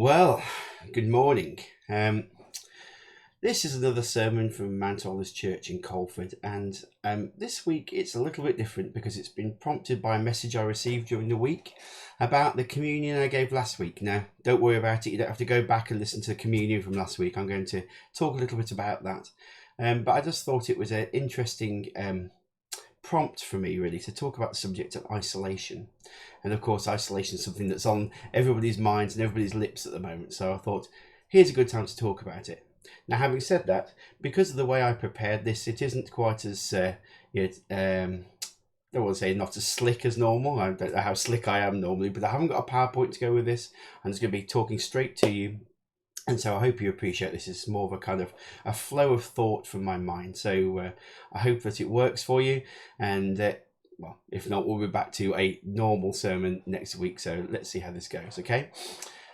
Well, good morning. This is another sermon from Mount Olives Church in Colford, and this week it's a little bit different because it's been prompted by a message I received during the week about the communion I gave last week. Now, don't worry about it, you don't have to go back and listen to the communion from last week. I'm going to talk a little bit about that, but I just thought it was an interesting prompt for me really to talk about the subject of isolation. And of course, isolation is something that's on everybody's minds and everybody's lips at the moment, so I thought here's a good time to talk about it. Now, having said that, because of the way I prepared this, it isn't quite as I don't want to say not as slick as normal. I don't know how slick I am normally, but I haven't got a PowerPoint to go with this. I'm just going to be talking straight to you, and so I hope you appreciate this. It's more of a kind of a flow of thought from my mind. So I hope that it works for you. And well, if not, we'll be back to a normal sermon next week. So let's see how this goes, okay?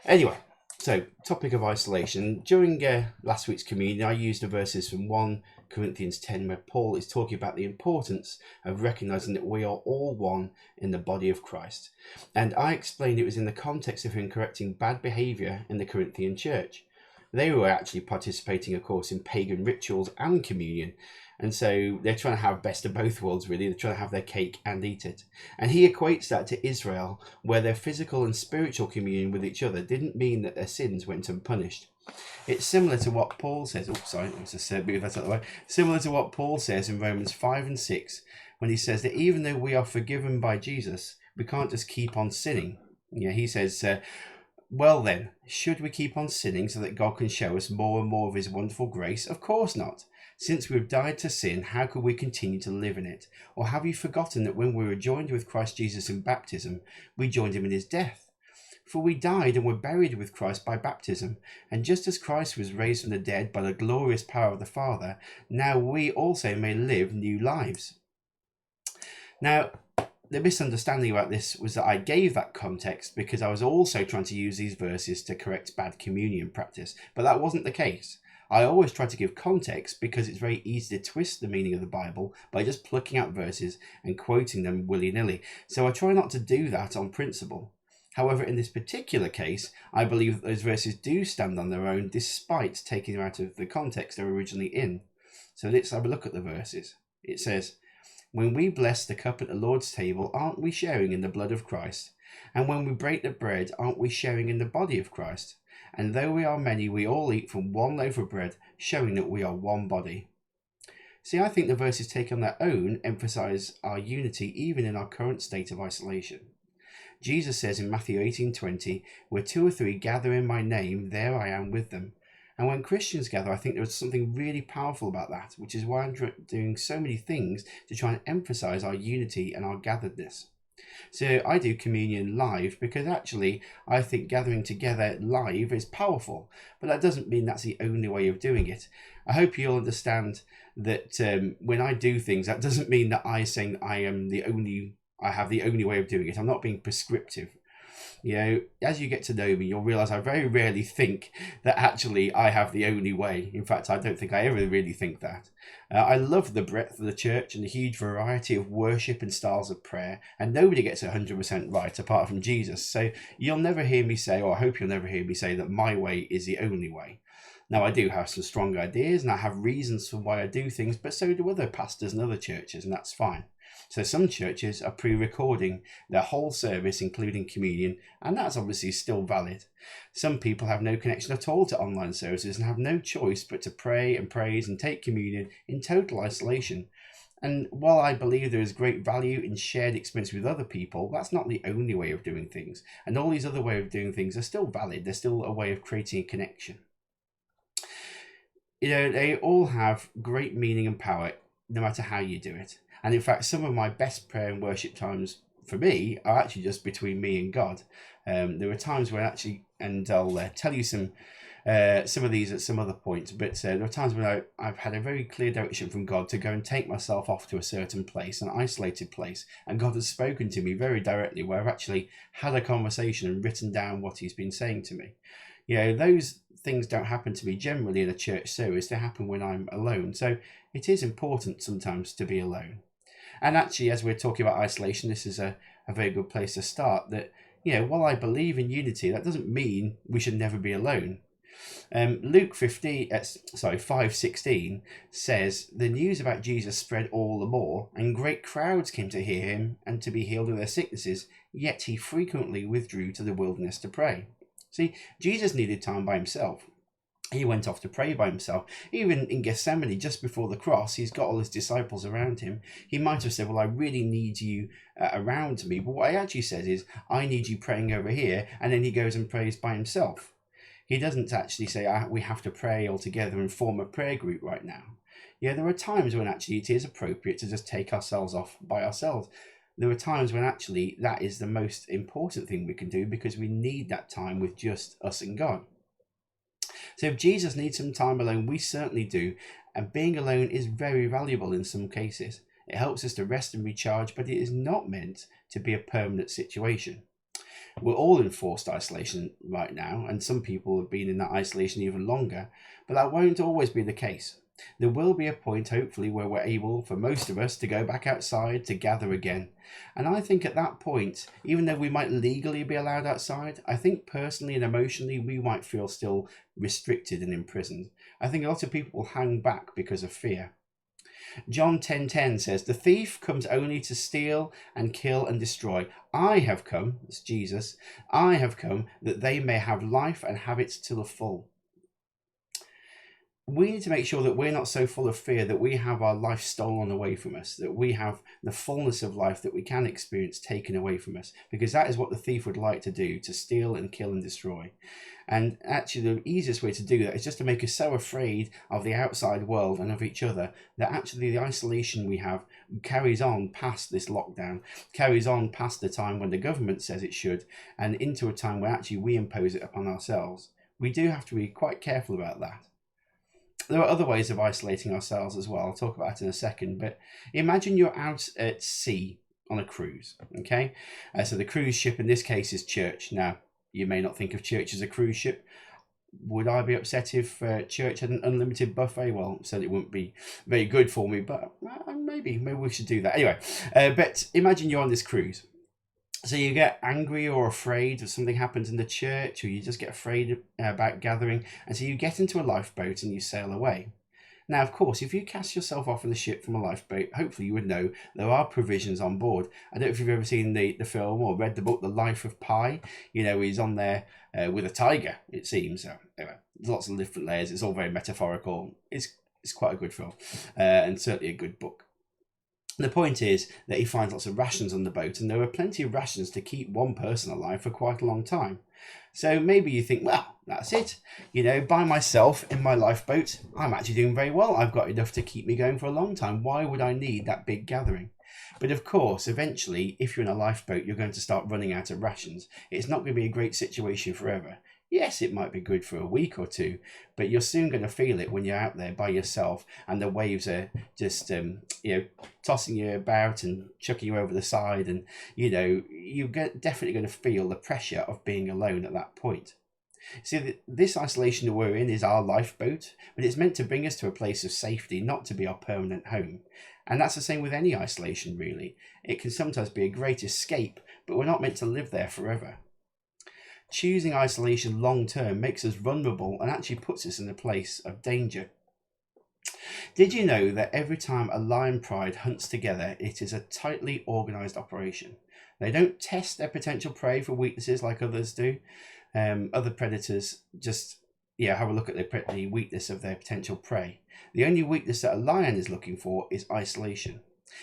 Anyway, so topic of isolation. During last week's communion, I used the verses from 1 Corinthians 10, where Paul is talking about the importance of recognizing that we are all one in the body of Christ. And I explained it was in the context of him correcting bad behavior in the Corinthian church. They were actually participating, of course, in pagan rituals and communion. And so they're trying to have best of both worlds, really. They're trying to have their cake and eat it. And he equates that to Israel, where their physical and spiritual communion with each other didn't mean that their sins went unpunished. It's similar to what Paul says. Similar to what Paul says in Romans 5 and 6, when he says that even though we are forgiven by Jesus, we can't just keep on sinning. He says, well then, should we keep on sinning so that God can show us more and more of his wonderful grace? Of course not. Since we've died to sin, how could we continue to live in it? Or have you forgotten that when we were joined with Christ Jesus in baptism, we joined him in his death? For we died and were buried with Christ by baptism, and just as Christ was raised from the dead by the glorious power of the Father, now we also may live new lives. Now, the misunderstanding about this was that I gave that context because I was also trying to use these verses to correct bad communion practice, but that wasn't the case. I always try to give context because it's very easy to twist the meaning of the Bible by just plucking out verses and quoting them willy-nilly. So I try not to do that on principle. However, in this particular case, I believe that those verses do stand on their own despite taking them out of the context they were originally in. So let's have a look at the verses. It says, when we bless the cup at the Lord's table, aren't we sharing in the blood of Christ? And when we break the bread, aren't we sharing in the body of Christ? And though we are many, we all eat from one loaf of bread, showing that we are one body. See, I think the verses taken on their own emphasize our unity even in our current state of isolation. Jesus says in Matthew 18:20, where 2 or 3 gather in my name, there I am with them. And when Christians gather, I think there's something really powerful about that, which is why I'm doing so many things to try and emphasize our unity and our gatheredness. So I do communion live because actually I think gathering together live is powerful, but that doesn't mean that's the only way of doing it. I hope you'll understand that when I do things, that doesn't mean that I saying I have the only way of doing it. I'm not being prescriptive. As you get to know me, you'll realize I very rarely think that actually I have the only way. In fact, I don't think I ever really think that. I love the breadth of the church and the huge variety of worship and styles of prayer, and nobody gets 100% right apart from Jesus. So you'll never hear me say, or I hope you'll never hear me say, that my way is the only way. Now, I do have some strong ideas and I have reasons for why I do things, but so do other pastors and other churches, and that's fine. So some churches are pre-recording their whole service, including communion, and that's obviously still valid. Some people have no connection at all to online services and have no choice but to pray and praise and take communion in total isolation. And while I believe there is great value in shared experience with other people, that's not the only way of doing things. And all these other ways of doing things are still valid. They're still a way of creating a connection. They all have great meaning and power, no matter how you do it. And in fact, some of my best prayer and worship times for me are actually just between me and God. There are times when and I'll tell you some of these at some other point, but there are times when I've had a very clear direction from God to go and take myself off to a certain place, an isolated place, and God has spoken to me very directly, where I've actually had a conversation and written down what he's been saying to me. Those things don't happen to me generally in a church service. They happen when I'm alone. So it is important sometimes to be alone. And actually, as we're talking about isolation, this is a very good place to start. That while I believe in unity, that doesn't mean we should never be alone. Luke 5:16 says, the news about Jesus spread all the more, and great crowds came to hear him and to be healed of their sicknesses, yet he frequently withdrew to the wilderness to pray. See, Jesus needed time by himself. He went off to pray by himself. Even in Gethsemane, just before the cross, he's got all his disciples around him. He might have said, well, I really need you around me. But what he actually says is, I need you praying over here. And then he goes and prays by himself. He doesn't actually say, we have to pray all together and form a prayer group right now. Yeah, there are times when actually it is appropriate to just take ourselves off by ourselves. There are times when actually that is the most important thing we can do, because we need that time with just us and God. So if Jesus needs some time alone, we certainly do. And being alone is very valuable in some cases. It helps us to rest and recharge, but it is not meant to be a permanent situation. We're all in forced isolation right now, and some people have been in that isolation even longer, but that won't always be the case. There will be a point, hopefully, where we're able, for most of us, to go back outside, to gather again. And I think at that point, even though we might legally be allowed outside, I think personally and emotionally, we might feel still restricted and imprisoned. I think a lot of people will hang back because of fear. John 10:10 says, the thief comes only to steal and kill and destroy. I have come, it's Jesus, I have come that they may have life and have it to the full. We need to make sure that we're not so full of fear that we have our life stolen away from us, that we have the fullness of life that we can experience taken away from us, because that is what the thief would like to do, to steal and kill and destroy. And actually the easiest way to do that is just to make us so afraid of the outside world and of each other that actually the isolation we have carries on past this lockdown, carries on past the time when the government says it should, and into a time where actually we impose it upon ourselves. We do have to be quite careful about that. There are other ways of isolating ourselves as well. I'll talk about it in a second, but imagine you're out at sea on a cruise, okay? So the cruise ship in this case is church. Now, you may not think of church as a cruise ship. Would I be upset if church had an unlimited buffet? Well, said it wouldn't be very good for me, but maybe we should do that. Anyway, but imagine you're on this cruise. So you get angry or afraid if something happens in the church, or you just get afraid about gathering, and so you get into a lifeboat and you sail away. Now, of course, if you cast yourself off in the ship from a lifeboat, hopefully you would know there are provisions on board. I don't know if you've ever seen the film or read the book, The Life of Pi. He's on there with a tiger, it seems. Anyway, there's lots of different layers. It's all very metaphorical. It's quite a good film and certainly a good book. The point is that he finds lots of rations on the boat, and there are plenty of rations to keep one person alive for quite a long time. So maybe you think, well, that's it. By myself in my lifeboat, I'm actually doing very well. I've got enough to keep me going for a long time. Why would I need that big gathering? But of course, eventually, if you're in a lifeboat, you're going to start running out of rations. It's not going to be a great situation forever. Yes, it might be good for a week or two, but you're soon going to feel it when you're out there by yourself and the waves are just, tossing you about and chucking you over the side. And, you're definitely going to feel the pressure of being alone at that point. See, this isolation that we're in is our lifeboat, but it's meant to bring us to a place of safety, not to be our permanent home. And that's the same with any isolation, really. It can sometimes be a great escape, but we're not meant to live there forever. Choosing isolation long term makes us vulnerable and actually puts us in a place of danger. Did you know that every time a lion pride hunts together, it is a tightly organized operation? They don't test their potential prey for weaknesses like others do. Other predators just have a look at the weakness of their potential prey. The only weakness that a lion is looking for is isolation.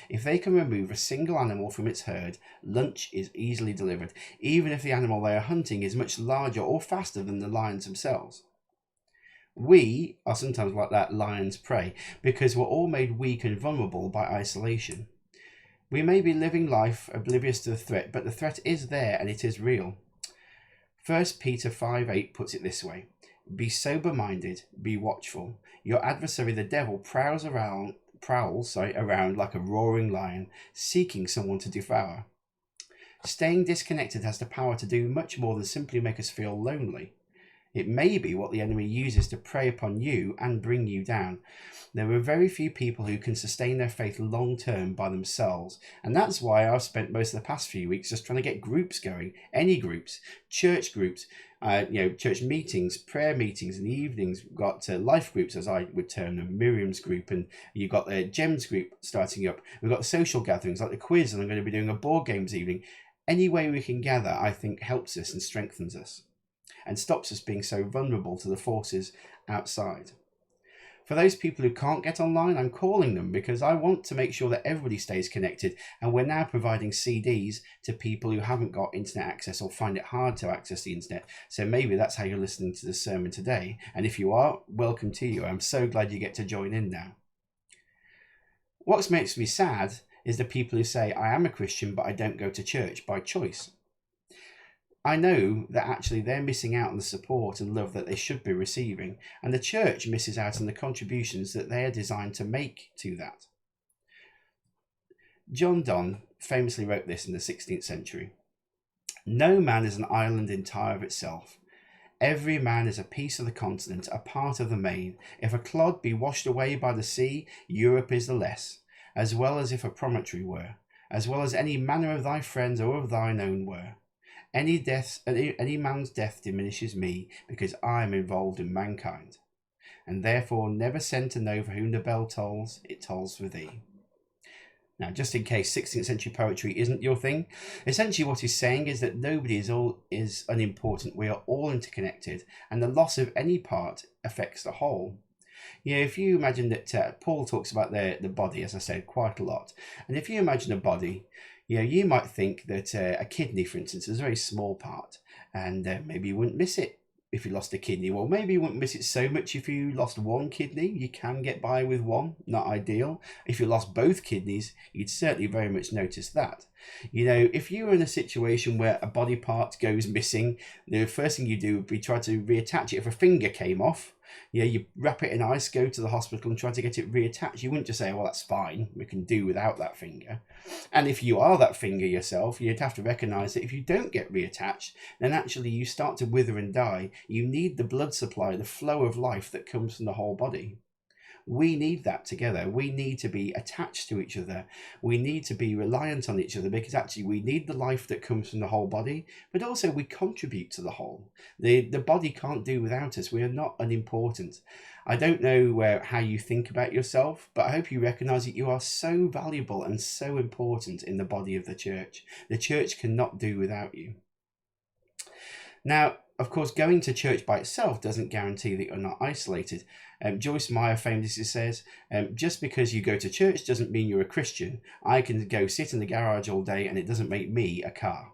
If they can remove a single animal from its herd, lunch is easily delivered, even if the animal they are hunting is much larger or faster than the lions themselves. We are sometimes like that lion's prey because we're all made weak and vulnerable by isolation. We may be living life oblivious to the threat, but the threat is there and it is real. 1 Peter 5:8 puts it this way: be sober-minded, be watchful. Your adversary, the devil, prowls around like a roaring lion, seeking someone to devour. Staying disconnected has the power to do much more than simply make us feel lonely. It may be what the enemy uses to prey upon you and bring you down. There are very few people who can sustain their faith long term by themselves, and that's why I've spent most of the past few weeks just trying to get groups going, any groups, church groups, church meetings, prayer meetings in the evenings. We've got life groups, as I would term them, Miriam's group, and you've got the Gems group starting up. We've got the social gatherings like the quiz, and I'm going to be doing a board games evening. Any way we can gather, I think, helps us and strengthens us and stops us being so vulnerable to the forces outside. For those people who can't get online, I'm calling them because I want to make sure that everybody stays connected, and we're now providing CDs to people who haven't got internet access or find it hard to access the internet. So maybe that's how you're listening to the sermon today, and if you are, welcome to you. I'm so glad you get to join in now. What makes me sad is the people who say, I am a Christian, but I don't go to church by choice. I know that actually they're missing out on the support and love that they should be receiving, and the church misses out on the contributions that they are designed to make to that. John Donne famously wrote this in the 16th century. No man is an island entire of itself. Every man is a piece of the continent, a part of the main. If a clod be washed away by the sea, Europe is the less, as well as if a promontory were, as well as any manner of thy friends or of thine own were. Any man's death diminishes me, because I am involved in mankind, and therefore never send to know for whom the bell tolls, it tolls for thee. Now, just in case 16th century poetry isn't your thing, essentially what he's saying is that nobody is unimportant. We are all interconnected, and the loss of any part affects the whole. If you imagine that Paul talks about the body, as I said, quite a lot, and if you imagine a body, you might think that a kidney, for instance, is a very small part, and maybe you wouldn't miss it if you lost a kidney. Well, maybe you wouldn't miss it so much if you lost one kidney. You can get by with one, not ideal. If you lost both kidneys, you'd certainly very much notice that. If you were in a situation where a body part goes missing, the first thing you do would be try to reattach it. If a finger came off, you wrap it in ice, go to the hospital and try to get it reattached. You wouldn't just say, well, that's fine, we can do without that finger. And if you are that finger yourself, you'd have to recognize that if you don't get reattached, then actually you start to wither and die. You need the blood supply, the flow of life that comes from the whole body. We need that together. We need to be attached to each other. We need to be reliant on each other, because actually we need the life that comes from the whole body, but also we contribute to the whole. The body can't do without us. We are not unimportant. I don't know how you think about yourself, but I hope you recognize that you are so valuable and so important in the body of the church. The church cannot do without you. Now, of course, going to church by itself doesn't guarantee that you're not isolated. Joyce Meyer famously says, just because you go to church doesn't mean you're a Christian. I can go sit in the garage all day and it doesn't make me a car.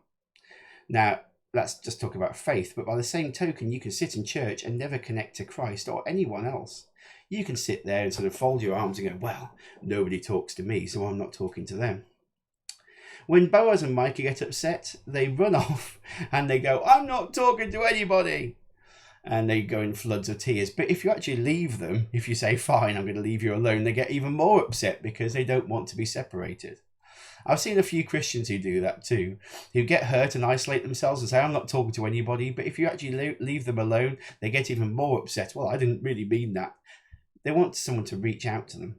Now, let's just talk about faith, but by the same token, you can sit in church and never connect to Christ or anyone else. You can sit there and sort of fold your arms and go, well, nobody talks to me, so I'm not talking to them. When Boaz and Micah get upset, they run off and they go, I'm not talking to anybody. And they go in floods of tears. But if you actually leave them, if you say, fine, I'm going to leave you alone, they get even more upset because they don't want to be separated. I've seen a few Christians who do that too, who get hurt and isolate themselves and say, I'm not talking to anybody. But if you actually leave them alone, they get even more upset. Well, I didn't really mean that. They want someone to reach out to them.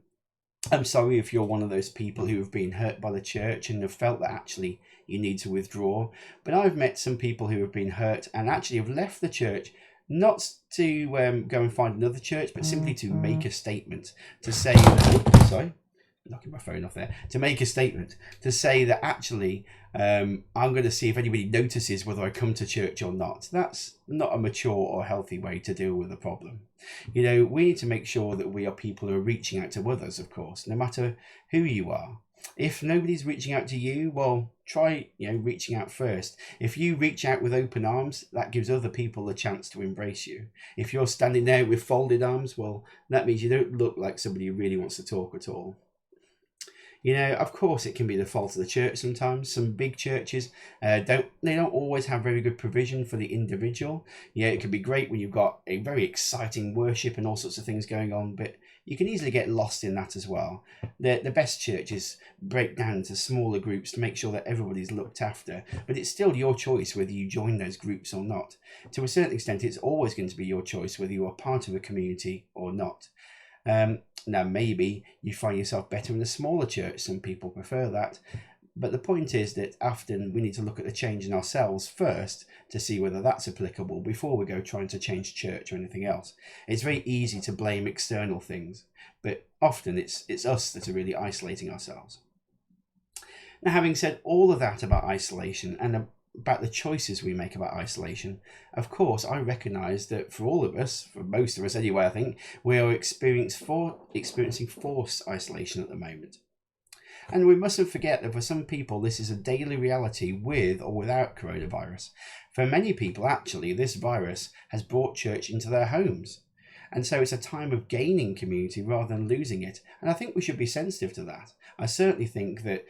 I'm sorry if you're one of those people who have been hurt by the church and have felt that actually you need to withdraw. But I've met some people who have been hurt and actually have left the church, not to go and find another church, but simply to make a statement, to say, sorry, knocking my phone off there, to make a statement, to say that actually I'm going to see if anybody notices whether I come to church or not. That's not a mature or healthy way to deal with a problem. We need to make sure that we are people who are reaching out to others, of course, no matter who you are. If nobody's reaching out to you, well, try reaching out first. If you reach out with open arms, that gives other people a chance to embrace you. If you're standing there with folded arms, well, that means you don't look like somebody who really wants to talk at all. Of course, it can be the fault of the church sometimes. Some big churches don't always have very good provision for the individual. It can be great when you've got a very exciting worship and all sorts of things going on, but You can easily get lost in that as well. The best churches break down into smaller groups to make sure that everybody's looked after, but it's still your choice whether you join those groups or not. To a certain extent, it's always going to be your choice whether you are part of a community or not. Now, maybe you find yourself better in a smaller church. Some people prefer that. But the point is that often we need to look at the change in ourselves first to see whether that's applicable before we go trying to change church or anything else. It's very easy to blame external things, but often it's us that are really isolating ourselves. Now, having said all of that about isolation and about the choices we make about isolation, of course, I recognise that for all of us, for most of us anyway, I think, we are experiencing forced isolation at the moment. And we mustn't forget that for some people, this is a daily reality with or without coronavirus. For many people, actually, this virus has brought church into their homes. And so it's a time of gaining community rather than losing it. And I think we should be sensitive to that. I certainly think that,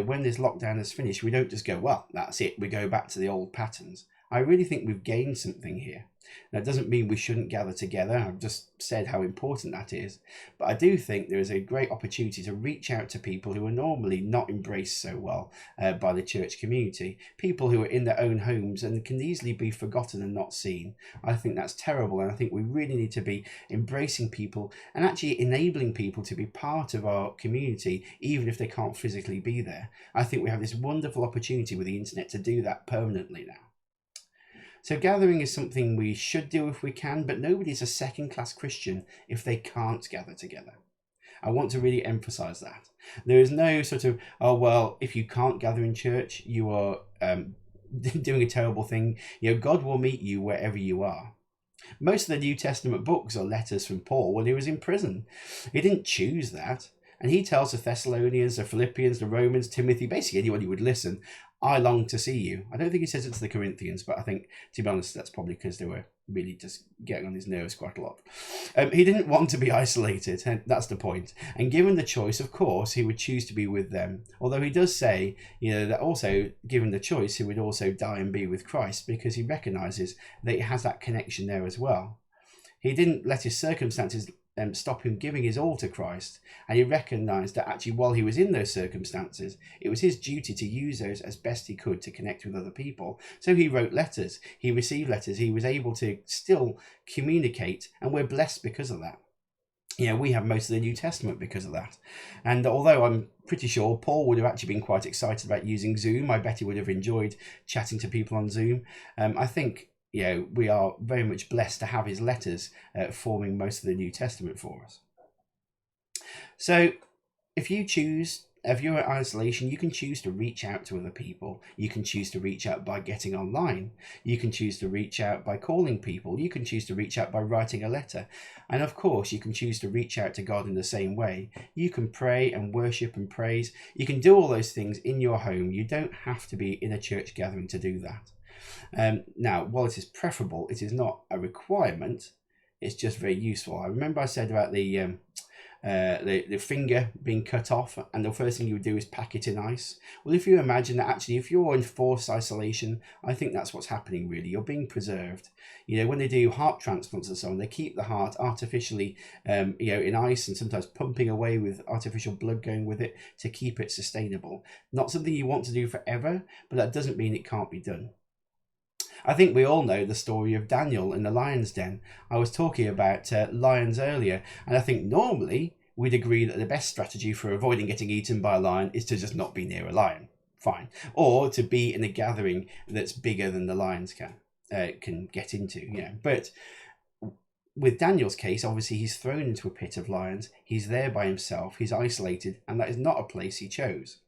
when this lockdown is finished, we don't just go, well, that's it, we go back to the old patterns. I really think we've gained something here. That doesn't mean we shouldn't gather together. I've just said how important that is. But I do think there is a great opportunity to reach out to people who are normally not embraced so well by the church community. People who are in their own homes and can easily be forgotten and not seen. I think that's terrible. And I think we really need to be embracing people and actually enabling people to be part of our community, even if they can't physically be there. I think we have this wonderful opportunity with the internet to do that permanently now. So gathering is something we should do if we can, but nobody's a second-class Christian if they can't gather together. I want to really emphasize that. There is no sort of, oh, well, if you can't gather in church, you are doing a terrible thing. God will meet you wherever you are. Most of the New Testament books are letters from Paul when he was in prison. He didn't choose that. And he tells the Thessalonians, the Philippians, the Romans, Timothy, basically anyone who would listen, I long to see you. I don't think he says it to the Corinthians, but I think, to be honest, that's probably because they were really just getting on his nerves quite a lot. He didn't want to be isolated, and that's the point. And given the choice, of course, he would choose to be with them. Although he does say, that also, given the choice, he would also die and be with Christ, because he recognises that he has that connection there as well. He didn't let his circumstances stop him giving his all to Christ, and he recognised that actually while he was in those circumstances, it was his duty to use those as best he could to connect with other people. So he wrote letters, he received letters, he was able to still communicate, and we're blessed because of that. We have most of the New Testament because of that. And although I'm pretty sure Paul would have actually been quite excited about using Zoom, I bet he would have enjoyed chatting to people on Zoom. I think we are very much blessed to have his letters forming most of the New Testament for us. So if you're in isolation, you can choose to reach out to other people. You can choose to reach out by getting online. You can choose to reach out by calling people. You can choose to reach out by writing a letter. And of course, you can choose to reach out to God in the same way. You can pray and worship and praise. You can do all those things in your home. You don't have to be in a church gathering to do that. Now, while it is preferable, it is not a requirement. It's just very useful. I remember I said about the finger being cut off, and the first thing you would do is pack it in ice. Well, if you imagine that actually, if you're in forced isolation, I think that's what's happening really. You're being preserved. When they do heart transplants and so on, they keep the heart artificially, in ice and sometimes pumping away with artificial blood going with it to keep it sustainable. Not something you want to do forever, but that doesn't mean it can't be done. I think we all know the story of Daniel in the lion's den. I was talking about lions earlier, and I think normally we'd agree that the best strategy for avoiding getting eaten by a lion is to just not be near a lion. Fine. Or to be in a gathering that's bigger than the lions can get into. But with Daniel's case, obviously he's thrown into a pit of lions. He's there by himself. He's isolated, and that is not a place he chose.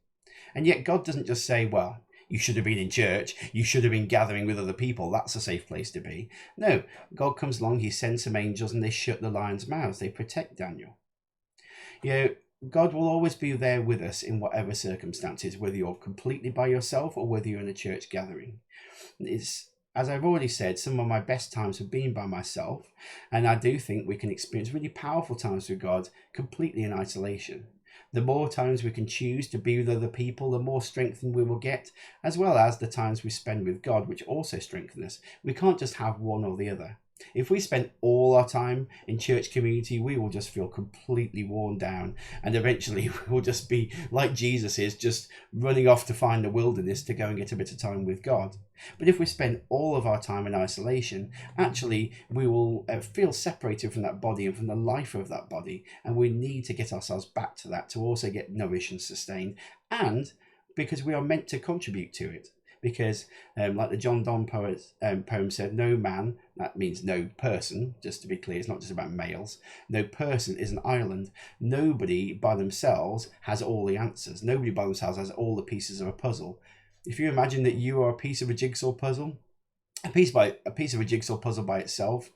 And yet God doesn't just say, well, you should have been in church. You should have been gathering with other people. That's a safe place to be. No, God comes along. He sends some angels and they shut the lions' mouths. They protect Daniel. God will always be there with us in whatever circumstances, whether you're completely by yourself or whether you're in a church gathering. As I've already said, some of my best times have been by myself. And I do think we can experience really powerful times with God completely in isolation. The more times we can choose to be with other people, the more strengthened we will get, as well as the times we spend with God, which also strengthen us. We can't just have one or the other. If we spend all our time in church community, we will just feel completely worn down, and eventually we'll just be like Jesus is, just running off to find the wilderness to go and get a bit of time with God. But if we spend all of our time in isolation, actually we will feel separated from that body and from the life of that body, and we need to get ourselves back to that to also get nourished and sustained, and because we are meant to contribute to it. Because like the John Donne poem said, no man, that means no person, just to be clear, it's not just about males, no person is an island. Nobody by themselves has all the answers. Nobody by themselves has all the pieces of a puzzle. If you imagine that you are a piece of a jigsaw puzzle, a piece of a jigsaw puzzle by itself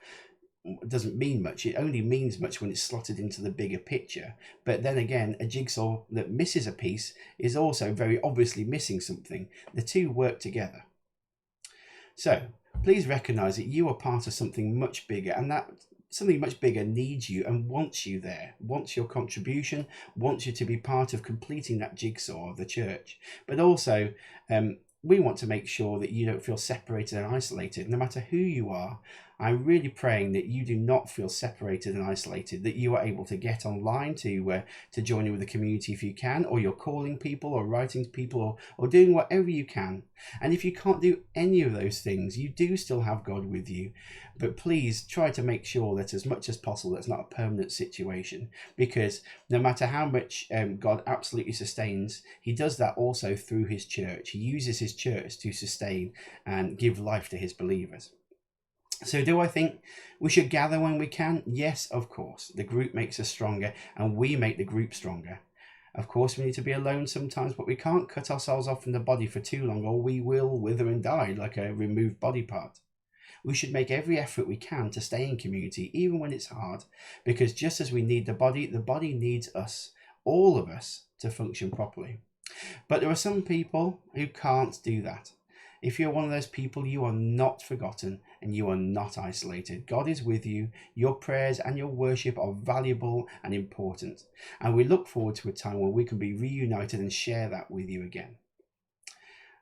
doesn't mean much. It only means much when it's slotted into the bigger picture. But then again, a jigsaw that misses a piece is also very obviously missing something. The two work together. So please recognize that you are part of something much bigger, and that something much bigger needs you and wants you there, wants your contribution, wants you to be part of completing that jigsaw of the church. But also, we want to make sure that you don't feel separated and isolated, no matter who you are. I'm really praying that you do not feel separated and isolated, that you are able to get online to join in with the community if you can, or you're calling people or writing to people or doing whatever you can. And if you can't do any of those things, you do still have God with you. But please try to make sure that as much as possible, that's not a permanent situation, because no matter how much God absolutely sustains, he does that also through his church. He uses his church to sustain and give life to his believers. So do I think we should gather when we can? Yes, of course. The group makes us stronger, and we make the group stronger. Of course, we need to be alone sometimes, but we can't cut ourselves off from the body for too long, or we will wither and die like a removed body part. We should make every effort we can to stay in community, even when it's hard, because just as we need the body needs us, all of us, to function properly. But there are some people who can't do that. If you're one of those people, you are not forgotten and you are not isolated. God is with you. Your prayers and your worship are valuable and important. And we look forward to a time when we can be reunited and share that with you again.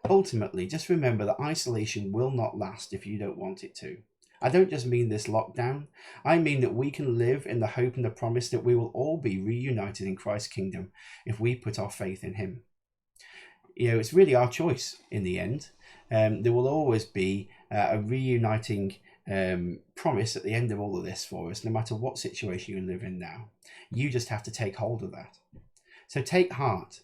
Ultimately, just remember that isolation will not last if you don't want it to. I don't just mean this lockdown. I mean that we can live in the hope and the promise that we will all be reunited in Christ's kingdom if we put our faith in him. It's really our choice in the end. There will always be a reuniting promise at the end of all of this for us, no matter what situation you live in now. You just have to take hold of that. So take heart.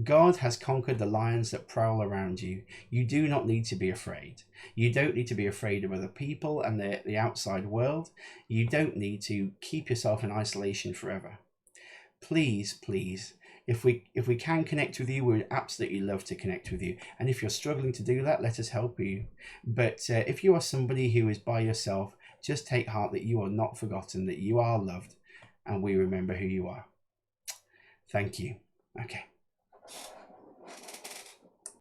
God has conquered the lions that prowl around you. You do not need to be afraid. You don't need to be afraid of other people and the outside world. You don't need to keep yourself in isolation forever. Please, if we can connect with you, we would absolutely love to connect with you. And if you're struggling to do that, let us help you. But if you are somebody who is by yourself, just take heart that you are not forgotten, that you are loved, and we remember who you are. Thank you. Okay.